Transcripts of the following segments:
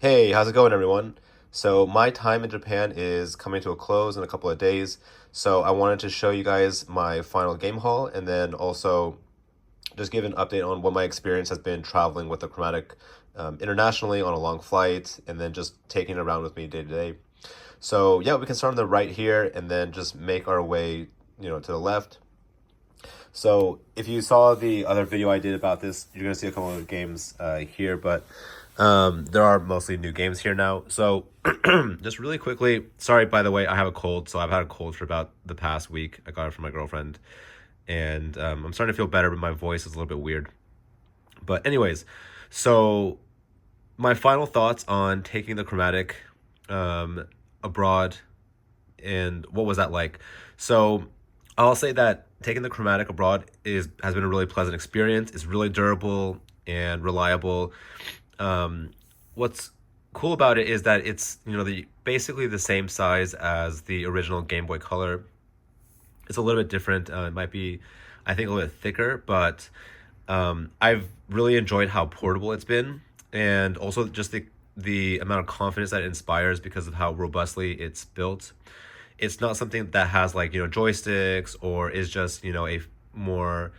Hey, how's it going, everyone? So, my time in Japan is coming to a close in a couple of days. So, I wanted to show you guys my final game haul and then also just give an update on what my experience has been traveling with the Chromatic internationally on a long flight and then just taking it around with me day to day. So, yeah, we can start on the right here and then just make our way, to the left. So if you saw the other video I did about this, you're gonna see a couple of games here, but there are mostly new games here now. So just really quickly, sorry by the way, I have a cold, so I've had a cold for about the past week. I got it from my girlfriend, and I'm starting to feel better, but my voice is a little bit weird. But anyways, so my final thoughts on taking the Chromatic abroad and what was that like? So I'll say that taking the Chromatic abroad is has been a really pleasant experience. It's really durable and reliable. What's cool about it is that it's the basically the same size as the original Game Boy Color. It's a little bit different. It might be, I think, a little bit thicker, but I've really enjoyed how portable it's been, and also just the amount of confidence that it inspires because of how robustly it's built. It's not something that has like joysticks or is just a more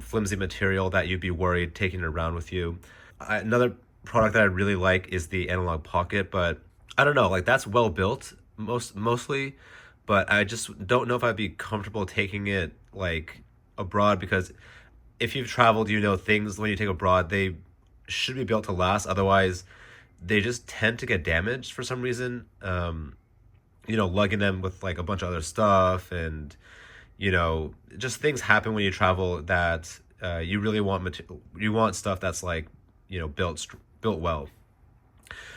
flimsy material that you'd be worried taking it around with you. Another product that I really like is the Analog Pocket, but I don't know, like that's well built mostly, but I just don't know if I'd be comfortable taking it like abroad because if you've traveled, things when you take abroad, they should be built to last. Otherwise, they just tend to get damaged for some reason. Lugging them with like a bunch of other stuff and just things happen when you travel that you really want you want stuff that's like built well.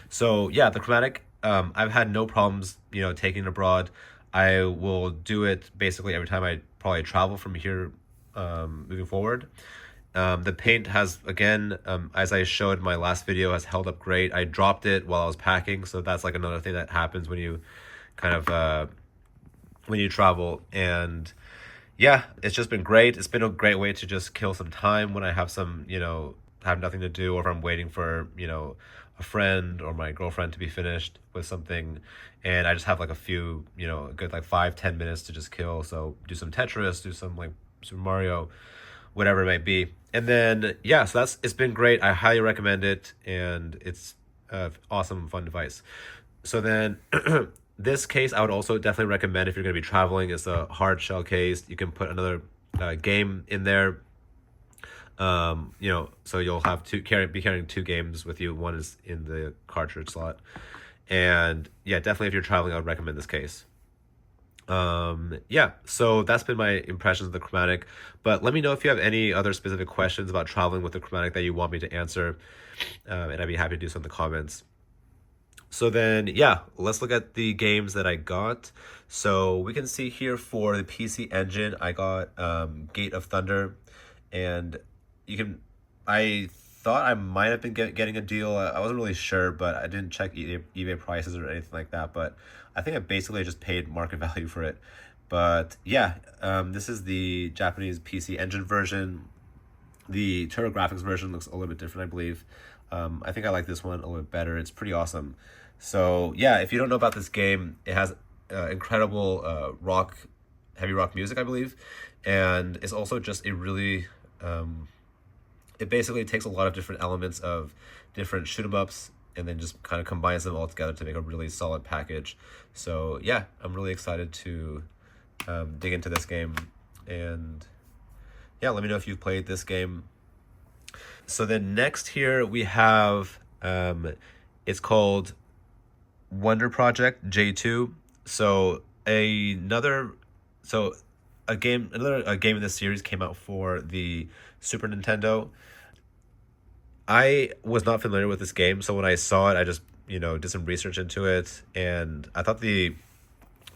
So yeah, the Chromatic, I've had no problems taking it abroad. I will do it basically every time I probably travel from here moving forward. The paint has, again, as I showed in my last video, has held up great. I dropped it while I was packing, so that's like another thing that happens when you kind of when you travel. And yeah, it's just been great. It's been a great way to just kill some time when I have have nothing to do, or if I'm waiting for a friend or my girlfriend to be finished with something, and I just have like a few a good like 5-10 minutes to just kill. So do some Tetris, do some like Super Mario, whatever it might be. And then yeah, so it's been great. I highly recommend it, and it's awesome fun device. So then this case I would also definitely recommend if you're going to be traveling. It's a hard shell case. You can put another game in there. So you'll have be carrying two games with you. One is in the cartridge slot. And yeah, definitely if you're traveling, I would recommend this case. Yeah, so that's been my impressions of the Chromatic. But let me know if you have any other specific questions about traveling with the Chromatic that you want me to answer. And I'd be happy to do so in the comments. So then, yeah, let's look at the games that I got. So we can see here for the PC Engine, I got Gate of Thunder, and I thought I might have been getting a deal. I wasn't really sure, but I didn't check eBay prices or anything like that. But I think I basically just paid market value for it. But yeah, this is the Japanese PC Engine version. The TurboGrafx version looks a little bit different, I believe. I think I like this one a little bit better. It's pretty awesome. So yeah, if you don't know about this game, it has incredible heavy rock music, I believe, and it's also just a really it basically takes a lot of different elements of different shoot 'em ups and then just kind of combines them all together to make a really solid package. So yeah, I'm really excited to dig into this game, and yeah, let me know if you've played this game. So then next here we have it's called Wonder Project J2. So another so a game in this series came out for the Super Nintendo. I was not familiar with this game, so when I saw it, I just did some research into it, and I thought the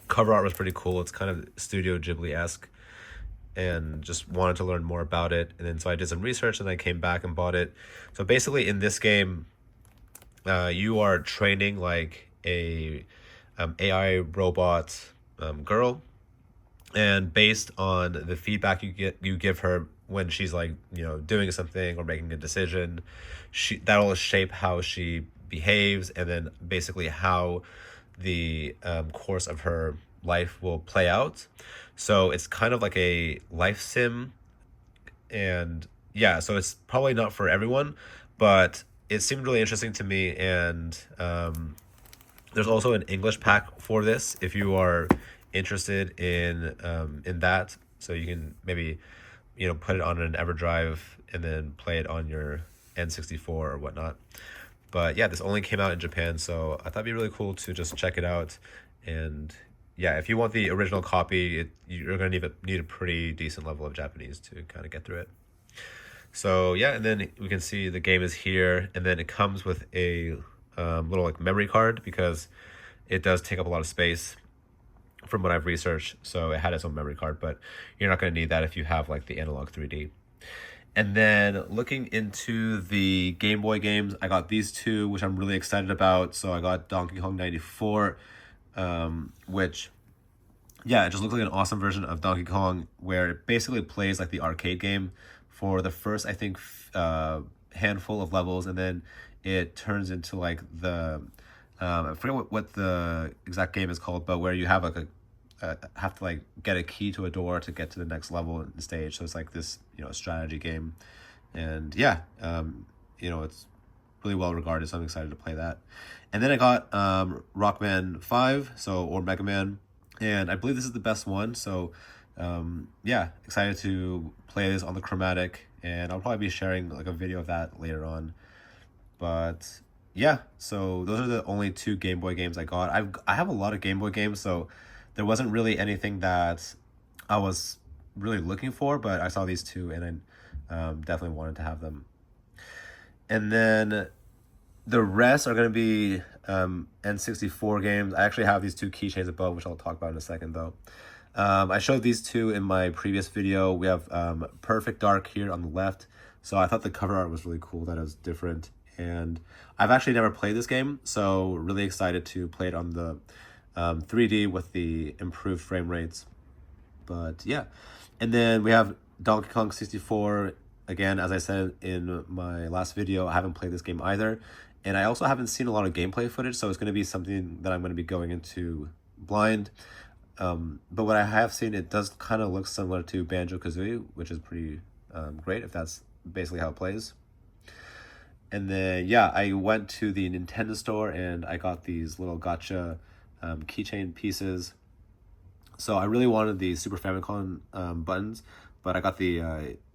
cover art was pretty cool. It's kind of Studio Ghibli-esque, and just wanted to learn more about it. And then so I did some research, and I came back and bought it. So basically, in this game, you are training like a AI robot girl, and based on the feedback you give her when she's like doing something or making a decision, that'll shape how she behaves, and then basically how the course of her life will play out. So it's kind of like a life sim, and yeah, so it's probably not for everyone, but it seemed really interesting to me. And there's also an English pack for this if you are interested in that. So you can maybe put it on an EverDrive and then play it on your N64 or whatnot. But yeah, this only came out in Japan, so I thought it'd be really cool to just check it out. And yeah, if you want the original copy, you're gonna need a pretty decent level of Japanese to kind of get through it. So yeah, and then we can see the game is here, and then it comes with a little like memory card because it does take up a lot of space from what I've researched. So it had its own memory card, but you're not going to need that if you have like the analog 3D. And then looking into the Game Boy games, I got these two, which I'm really excited about. So I got Donkey Kong 94, which, yeah, it just looks like an awesome version of Donkey Kong where it basically plays like the arcade game for the first, I think, handful of levels, and then it turns into like the I forget what the exact game is called, but where you have like have to like get a key to a door to get to the next level in the stage. So it's like this strategy game, and yeah, it's really well regarded. So I'm excited to play that. And then I got Rockman 5, or Mega Man, and I believe this is the best one. So yeah, excited to play this on the Chromatic, and I'll probably be sharing like a video of that later on. But yeah, so those are the only two Game Boy games I got. I have a lot of Game Boy games, so there wasn't really anything that I was really looking for, but I saw these two and I definitely wanted to have them. And then the rest are going to be N64 games. I actually have these two keychains above, which I'll talk about in a second though. I showed these two in my previous video. We have Perfect Dark here on the left. So I thought the cover art was really cool, that it was different. And I've actually never played this game, so really excited to play it on the 3D with the improved frame rates. But yeah, and then we have Donkey Kong 64. Again, as I said in my last video, I haven't played this game either. And I also haven't seen a lot of gameplay footage, so it's going to be something that I'm going to be going into blind. But what I have seen, it does kind of look similar to Banjo-Kazooie, which is pretty great if that's basically how it plays. And then, yeah, I went to the Nintendo store and I got these little gotcha keychain pieces. So I really wanted the Super Famicom buttons, but I got the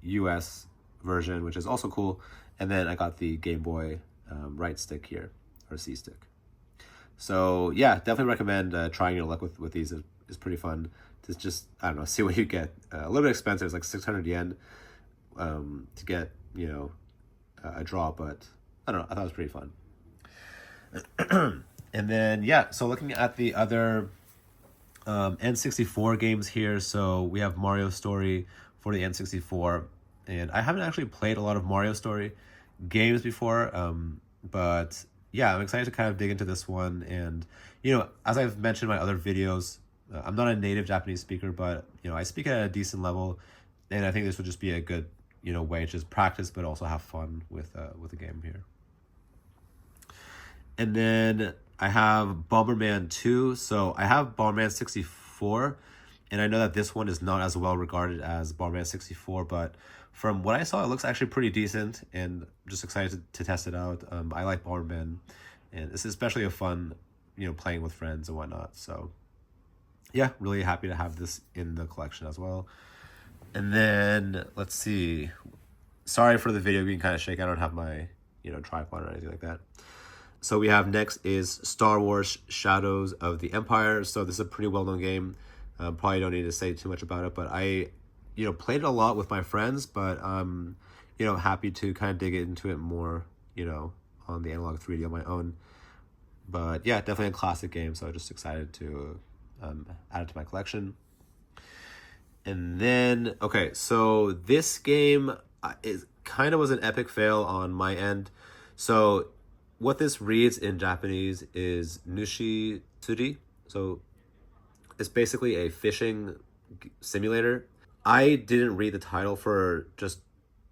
US version, which is also cool. And then I got the Game Boy right stick here, or C stick. So yeah, definitely recommend trying your luck with these. It's pretty fun to just, I don't know, see what you get. A little bit expensive, it's like 600 yen to get, a draw, but I don't know, I thought it was pretty fun. And then, yeah, so looking at the other N64 games here, so we have Mario Story for the N64, and I haven't actually played a lot of Mario Story games before, but yeah, I'm excited to kind of dig into this one. And, as I've mentioned in my other videos, I'm not a native Japanese speaker, but, I speak at a decent level, and I think this would just be a good way to just practice, but also have fun with the game here. And then I have Bomberman 2. So I have Bomberman 64, and I know that this one is not as well regarded as Bomberman 64, but from what I saw, it looks actually pretty decent, and I'm just excited to test it out. I like Bomberman, and it's especially a fun, playing with friends and whatnot. So yeah, really happy to have this in the collection as well. And then, let's see. Sorry for the video being kind of shaky. I don't have my, tripod or anything like that. So we have next is Star Wars Shadows of the Empire. So this is a pretty well-known game. Probably don't need to say too much about it, but I, played it a lot with my friends, but I'm, happy to kind of dig into it more, on the analog 3D on my own. But yeah, definitely a classic game, so I'm just excited to add it to my collection. And then, okay, so this game is kind of was an epic fail on my end. So what this reads in Japanese is Nushi Tsuri. So it's basically a fishing simulator. I didn't read the title for just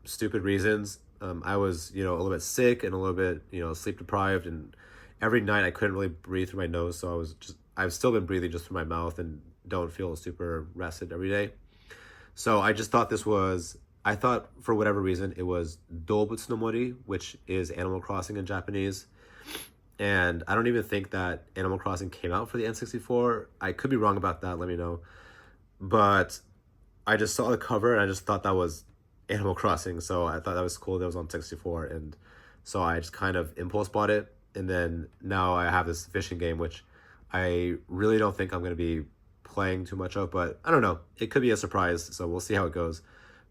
stupid reasons. I was, a little bit sick and a little bit, sleep deprived, and every night I couldn't really breathe through my nose, so I've still been breathing just through my mouth and don't feel super rested every day. So I thought for whatever reason it was Dobutsu no Mori, which is Animal Crossing in Japanese. And I don't even think that Animal Crossing came out for the N64. I could be wrong about that, let me know. But I just saw the cover and I just thought that was Animal Crossing. So I thought that was cool that it was on 64. And so I just kind of impulse bought it. And then now I have this fishing game, which I really don't think I'm going to be playing too much of. But I don't know. It could be a surprise. So we'll see how it goes.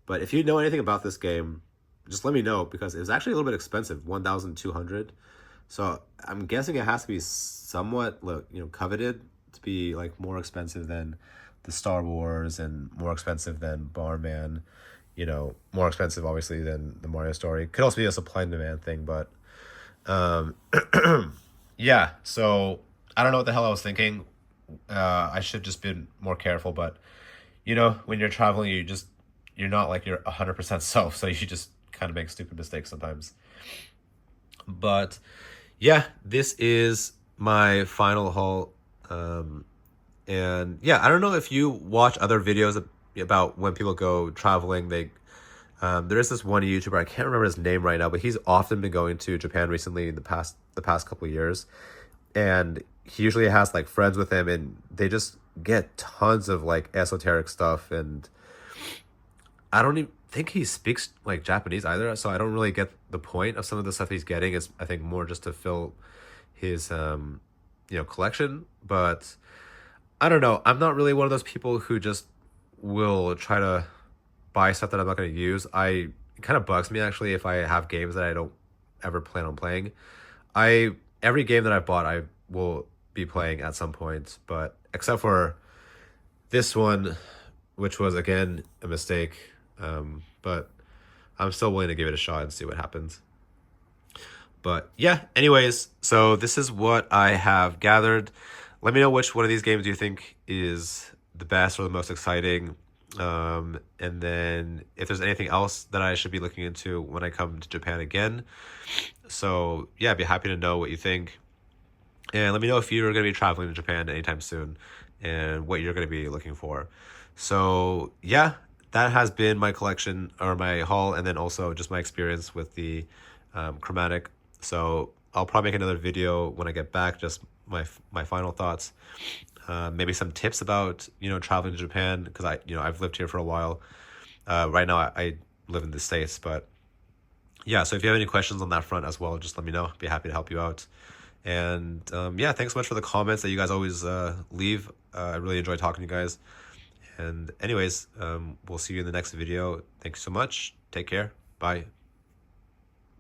But if you know anything about this game, just let me know because it was actually a little bit expensive, 1,200. So I'm guessing it has to be somewhat, coveted to be like more expensive than the Star Wars and more expensive than Barman, more expensive obviously than the Mario story. Could also be a supply and demand thing, but um, yeah. So I don't know what the hell I was thinking. I should just been more careful, but when you're traveling, you're not like your 100% self, so you just kind of make stupid mistakes sometimes. But yeah, this is my final haul. And yeah, I don't know if you watch other videos about when people go traveling. There is this one YouTuber, I can't remember his name right now, but he's often been going to Japan recently in the past couple of years, and he usually has like friends with him, and they just get tons of like esoteric stuff, and I don't even think he speaks like Japanese either, so I don't really get the point of some of the stuff he's getting. Is I think more just to fill his collection, but I don't know. I'm not really one of those people who just will try to buy stuff that I'm not going to use. It kind of bugs me actually if I have games that I don't ever plan on playing. I Every game that I've bought I will be playing at some point, but except for this one, which was again a mistake. But I'm still willing to give it a shot and see what happens. But yeah, anyways, so this is what I have gathered. Let me know which one of these games you think is the best or the most exciting. And then if there's anything else that I should be looking into when I come to Japan again. So yeah, I'd be happy to know what you think. And let me know if you're going to be traveling to Japan anytime soon and what you're going to be looking for. So yeah, that has been my collection or my haul, and then also just my experience with the Chromatic. So I'll probably make another video when I get back, just my final thoughts. Maybe some tips about traveling to Japan, because I've lived here for a while. Right now I live in the States, but yeah. So if you have any questions on that front as well, just let me know. I'd be happy to help you out. And yeah, thanks so much for the comments that you guys always leave. I really enjoy talking to you guys. And anyways, we'll see you in the next video. Thank you so much. Take care. Bye.